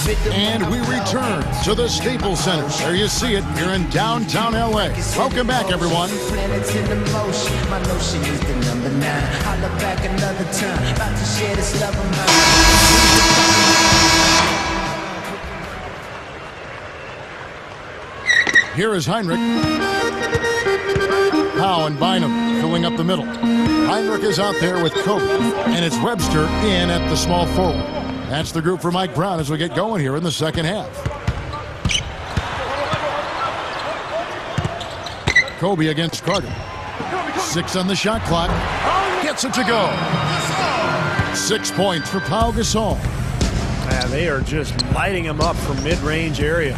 And we return to the Staples Center. There you see it. You're in downtown LA. Welcome back, everyone. Planets in the motion. My notion is the number 9. Holla back another time. About to share this love of mine. Here is Heinrich. Howe and Bynum filling up the middle. Heinrich is out there with Kobe, and it's Webster in at the small forward. That's the group for Mike Brown as we get going here in the second half. Kobe against Carter. 6 on the shot clock. Gets it to go. 6 points for Pau Gasol. Man, they are just lighting him up from mid-range area.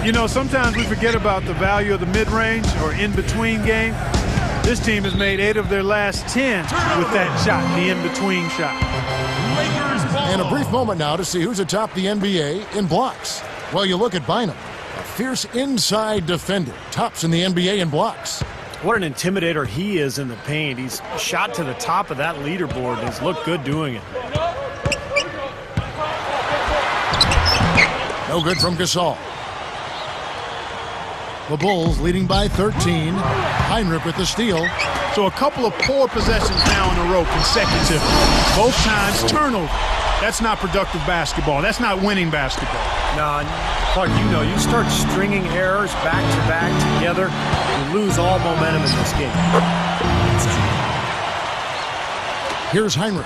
You know, sometimes we forget about the value of the mid-range or in-between game. This team has made 8 of their last 10 with that shot, the in-between shot. And a brief moment now to see who's atop the NBA in blocks. Well, you look at Bynum, a fierce inside defender, tops in the NBA in blocks. What an intimidator he is in the paint. He's shot to the top of that leaderboard and has looked good doing it. No good from Gasol. The Bulls leading by 13. Heinrich with the steal. So a couple of poor possessions now in a row consecutive. Both times turnover. That's not productive basketball. That's not winning basketball. No, Clark, you know, you start stringing errors back to back together, you lose all momentum in this game. Here's Heinrich.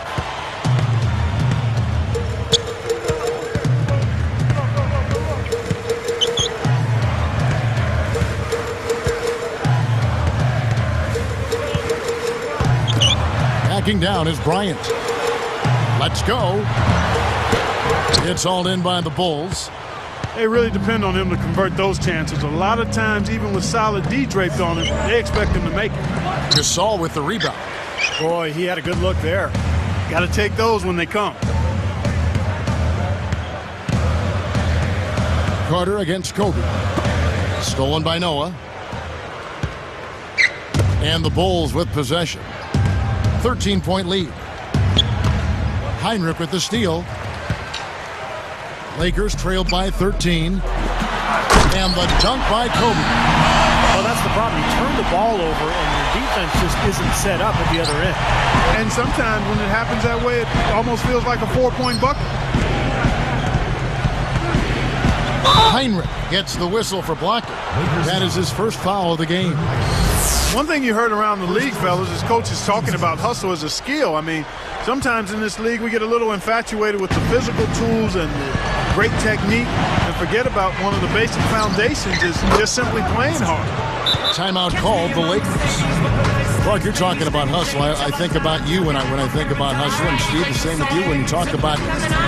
Backing down is Bryant. Let's go. It's all in by the Bulls. They really depend on him to convert those chances. A lot of times, even with solid D draped on him, they expect him to make it. Gasol with the rebound. Boy, he had a good look there. Got to take those when they come. Carter against Kobe. Stolen by Noah. And the Bulls with possession. 13-point lead. Heinrich with the steal. Lakers trailed by 13. And the dunk by Kobe. Well, that's the problem. You turn the ball over and your defense just isn't set up at the other end. And sometimes when it happens that way, it almost feels like a 4-point bucket. Heinrich gets the whistle for blocking. That is his first foul of the game. One thing you heard around the league, fellas, is coaches talking about hustle as a skill. I mean, sometimes in this league we get a little infatuated with the physical tools and the great technique and forget about one of the basic foundations is just simply playing hard. Timeout called the Lakers. Clark, you're talking about hustle. I think about you when I think about hustle. And Steve, the same with you when you talk about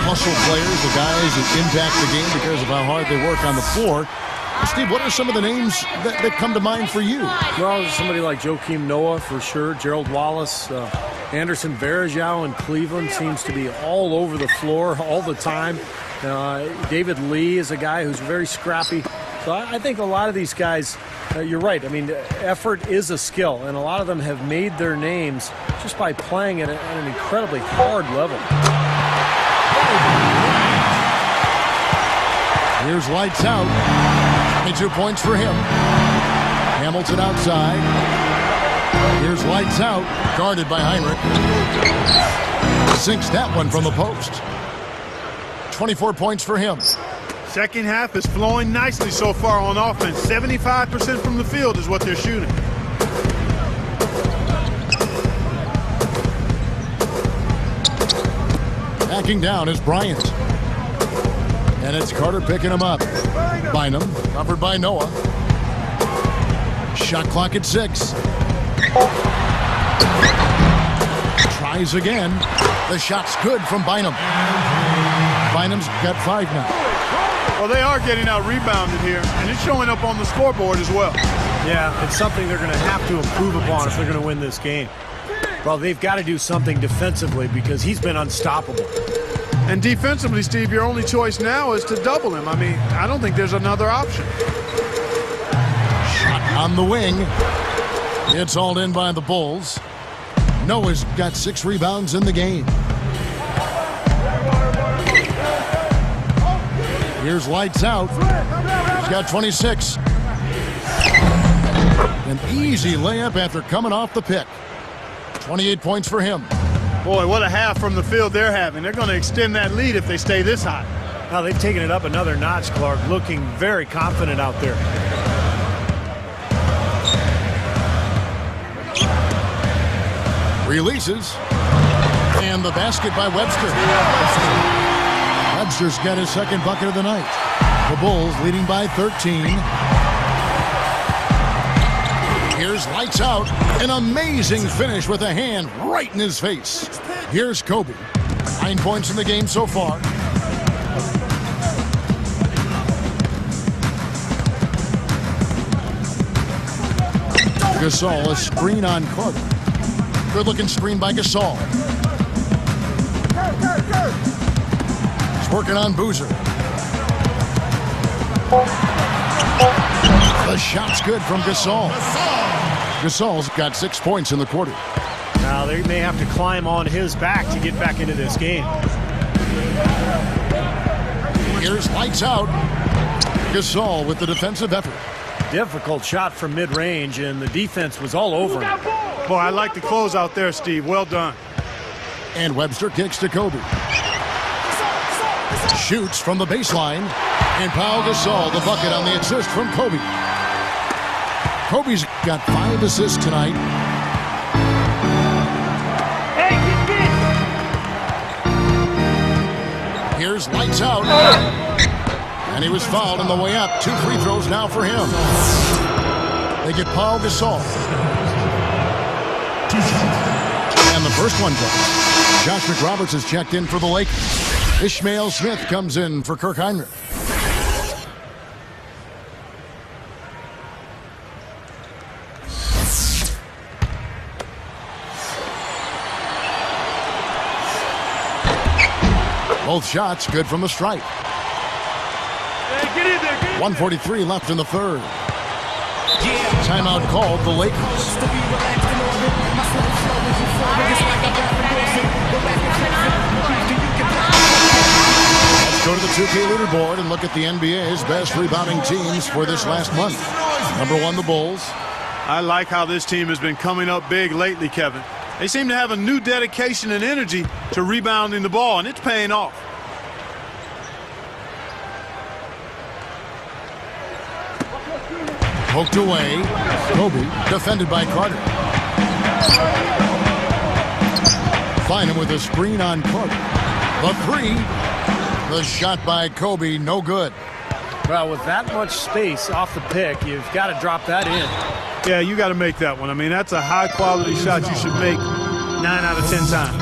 hustle players, the guys that impact the game because of how hard they work on the floor. Steve, what are some of the names that come to mind for you? Well, somebody like Joakim Noah for sure, Gerald Wallace, Anderson Varejao in Cleveland seems to be all over the floor all the time. David Lee is a guy who's very scrappy. So I think a lot of these guys, you're right. I mean, effort is a skill, and a lot of them have made their names just by playing at an incredibly hard level. Here's lights out. 22 points for him. Hamilton outside. Here's lights out. Guarded by Heinrich. Sinks that one from the post. 24 points for him. Second half is flowing nicely so far on offense. 75% from the field is what they're shooting. Backing down is Bryant. And it's Carter picking him up. Bynum, covered by Noah. Shot clock at 6. Tries again. The shot's good from Bynum. Bynum's got 5 now. Well, they are getting out rebounded here, and it's showing up on the scoreboard as well. Yeah, it's something they're going to have to improve upon if they're going to win this game. Well, they've got to do something defensively because he's been unstoppable. And defensively, Steve, your only choice now is to double him. I mean, I don't think there's another option. Shot on the wing. It's hauled in by the Bulls. Noah's got 6 rebounds in the game. Here's lights out. He's got 26. An easy layup after coming off the pick. 28 points for him. Boy, what a half from the field they're having. They're going to extend that lead if they stay this hot. Now they've taken it up another notch, Clark, looking very confident out there. Releases. And the basket by Webster. Webster's got his second bucket of the night. The Bulls leading by 13. Here's lights out. An amazing finish with a hand right in his face. Here's Kobe. 9 points in the game so far. Gasol, a screen on Carter. Good-looking screen by Gasol. He's working on Boozer. The shot's good from Gasol. Gasol's got 6 points in the quarter. Now they may have to climb on his back to get back into this game. Here's lights out. Gasol with the defensive effort. Difficult shot from mid-range, and the defense was all over him. Boy, I like the close out there, Steve. Well done. And Webster kicks to Kobe. Shoots from the baseline. And Pau Gasol, the bucket on the assist from Kobe. Kobe's got 5 assists tonight. Here's lights out. And he was fouled on the way up. 2 free throws now for him. They get Pau Gasol. And the first one goes. Josh McRoberts has checked in for the Lakers. Ishmael Smith comes in for Kirk Heinrich. Both shots good from the stripe. 1:43 left in the third. Timeout called the Lakers. Let's go to the 2K leaderboard and look at the NBA's best rebounding teams for this last month. Number 1, the Bulls. I like how this team has been coming up big lately, Kevin. They seem to have a new dedication and energy to rebounding the ball, and it's paying off. Poked away. Kobe defended by Carter. Find him with a screen on Carter. The 3. The shot by Kobe, no good. Well, with that much space off the pick, you've got to drop that in. Yeah, you got to make that one. I mean, that's a high-quality shot you should make 9 out of 10 times.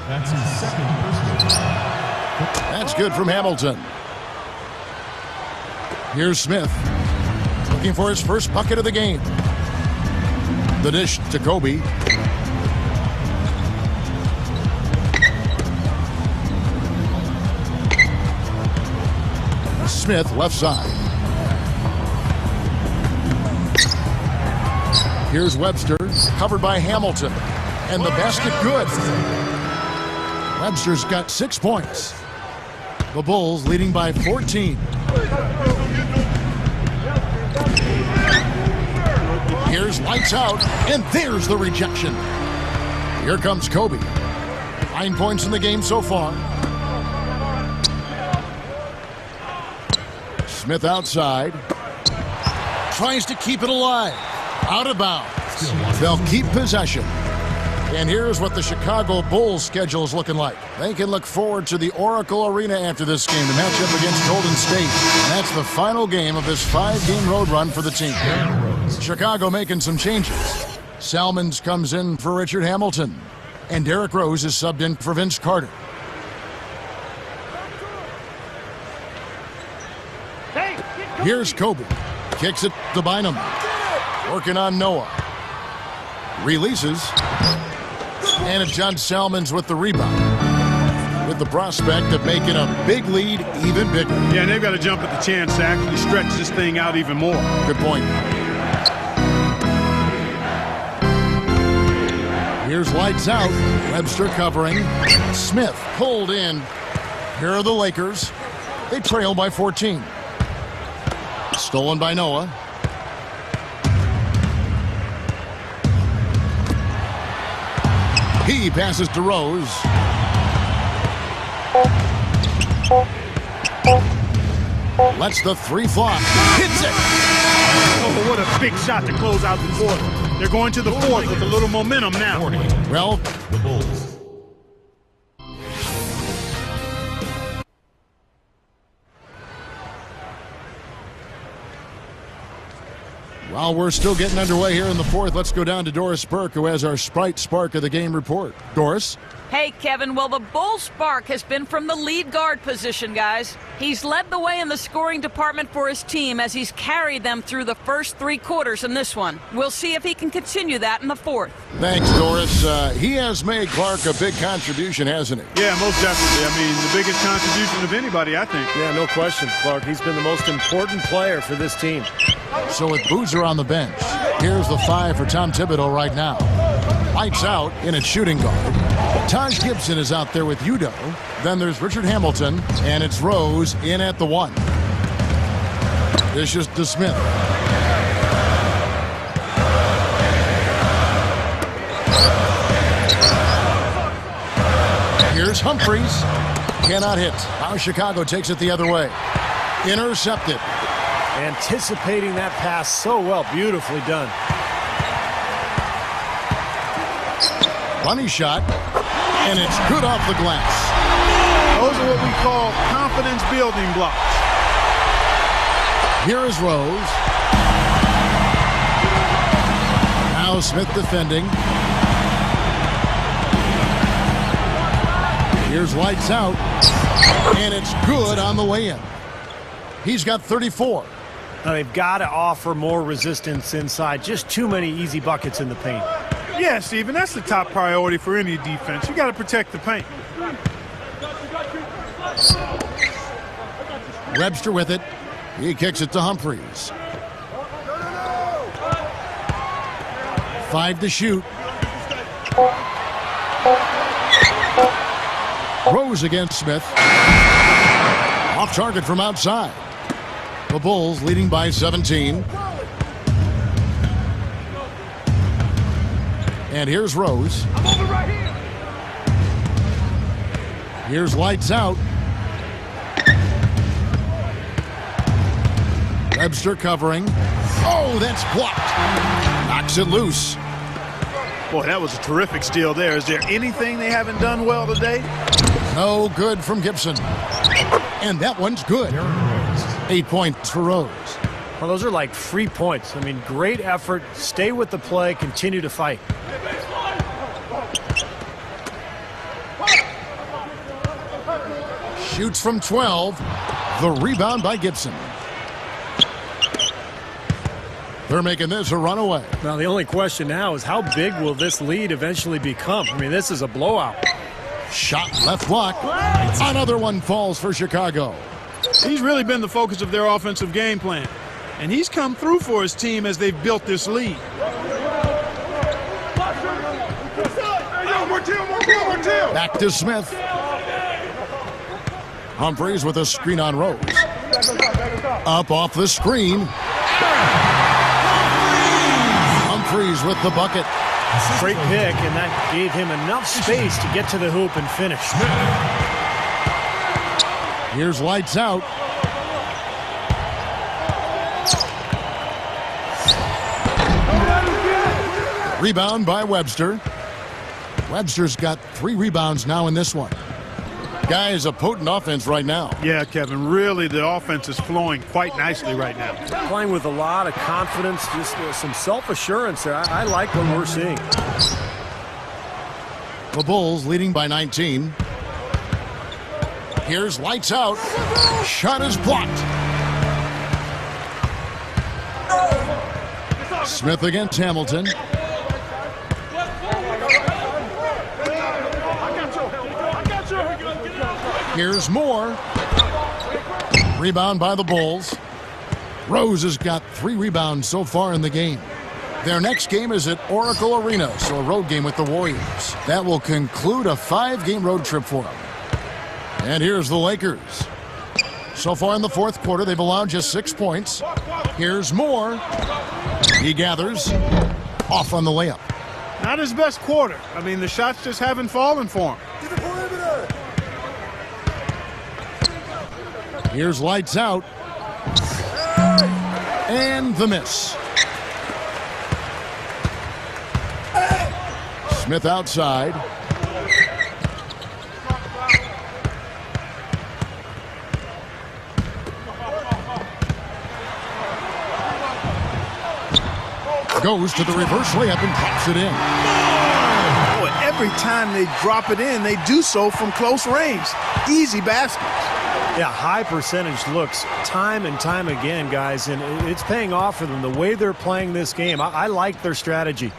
That's his second personal. That's good from Hamilton. Here's Smith. Looking for his first bucket of the game. The dish to Kobe. Smith left side. Here's Webster, covered by Hamilton. And the basket good. Webster's got 6 points. The Bulls leading by 14. Here's lights out, and there's the rejection. Here comes Kobe. 9 points in the game so far. Smith outside. Tries to keep it alive. Out of bounds. They'll keep possession. And here's what the Chicago Bulls schedule is looking like. They can look forward to the Oracle Arena after this game to match up against Golden State. And that's the final game of this 5-game road run for the team. Chicago making some changes. Salmons comes in for Richard Hamilton. And Derrick Rose is subbed in for Vince Carter. Here's Kobe. Kicks it to Bynum. Working on Noah. Releases. And it's John Salmons with the rebound. With the prospect of making a big lead even bigger. Yeah, and they've got to jump at the chance to actually stretch this thing out even more. Good point. Here's lights out. Webster covering. Smith pulled in. Here are the Lakers. They trail by 14. Stolen by Noah. He passes to Rose. Lets the three fly. Hits it. Oh, what a big shot to close out the quarter. They're going to the fourth with a little momentum now. Well, The Bulls. while we're still getting underway here in the fourth, let's go down to Doris Burke, who has our Sprite Spark of the Game report. Doris? Hey, Kevin. Well, the Bull spark has been from the lead guard position, guys. He's led the way in the scoring department for his team as he's carried them through the first 3 quarters in this one. We'll see if he can continue that in the fourth. Thanks, Doris. He has made Clark a big contribution, hasn't he? Yeah, most definitely. I mean, the biggest contribution of anybody, I think. Yeah, no question, Clark. He's been the most important player for this team. So with Boozer on the bench, here's the 5 for Tom Thibodeau right now. Lights out in at shooting guard. Taj Gibson is out there with Udo. Then there's Richard Hamilton, and it's Rose in at the 1. Dishes to Smith. Here's Humphries. Cannot hit. Now Chicago takes it the other way. Intercepted. Anticipating that pass so well. Beautifully done. Bunny shot, and it's good off the glass. Those are what we call confidence building blocks. Here is Rose. Now Smith defending. Here's lights out, and it's good on the way in. He's got 34. Now they've got to offer more resistance inside. Just too many easy buckets in the paint. Yeah, Stephen, that's the top priority for any defense. You got to protect the paint. Webster with it. He kicks it to Humphries. 5 to shoot. Rose against Smith. Off target from outside. The Bulls leading by 17. And here's Rose. Here's lights out. Webster covering. Oh, that's blocked. Knocks it loose. Boy, that was a terrific steal there. Is there anything they haven't done well today? No good from Gibson. And that one's good. 8 points for Rose. Well, those are like free points. I mean, great effort. Stay with the play. Continue to fight. Shoots from 12. The rebound by Gibson. They're making this a runaway. Now, the only question now is how big will this lead eventually become? I mean, this is a blowout. Shot left block. Another one falls for Chicago. He's really been the focus of their offensive game plan. And he's come through for his team as they've built this lead. Back to Smith. Humphries with a screen on Rose. Up off the screen. Humphries with the bucket. Great pick, and that gave him enough space to get to the hoop and finish. Here's lights out. Rebound by Webster. Webster's got 3 rebounds now in this one. Guys, a potent offense right now. Yeah, Kevin, really the offense is flowing quite nicely right now. Playing with a lot of confidence, just some self-assurance there. I like what we're seeing. The Bulls leading by 19. Here's lights out. Shot is blocked. Smith against Hamilton. Here's more. Rebound by the Bulls. Rose has got 3 rebounds so far in the game. Their next game is at Oracle Arena, so a road game with the Warriors. That will conclude a 5-game road trip for them. And here's the Lakers. So far in the fourth quarter, they've allowed just 6 points. Here's Moore. He gathers. Off on the layup. Not his best quarter. I mean, the shots just haven't fallen for him. Here's lights out. And the miss. Smith outside. Goes to the reverse layup and pops it in. Boy, every time they drop it in, they do so from close range. Easy baskets. Yeah, high percentage looks time and time again, guys, and it's paying off for them. The way they're playing this game, I like their strategy.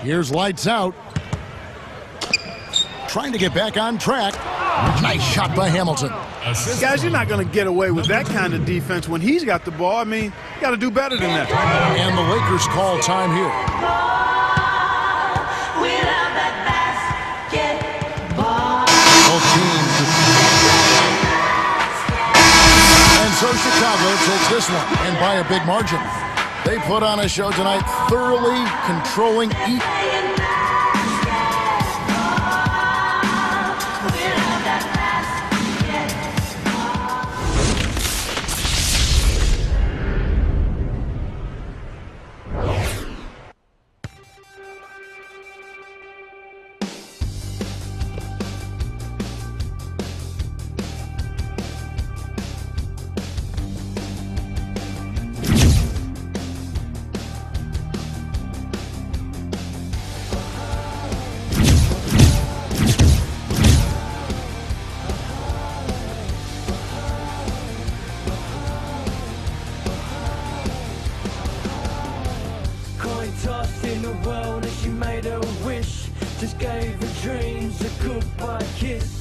Here's lights out. Trying to get back on track. Nice shot by Hamilton. Guys, you're not going to get away with that kind of defense when he's got the ball. I mean, you got to do better than that. And the Lakers call time here. Both teams. And so Chicago takes this one, and by a big margin. They put on a show tonight, thoroughly controlling each. In the world, and she made a wish. Just gave her dreams a goodbye kiss.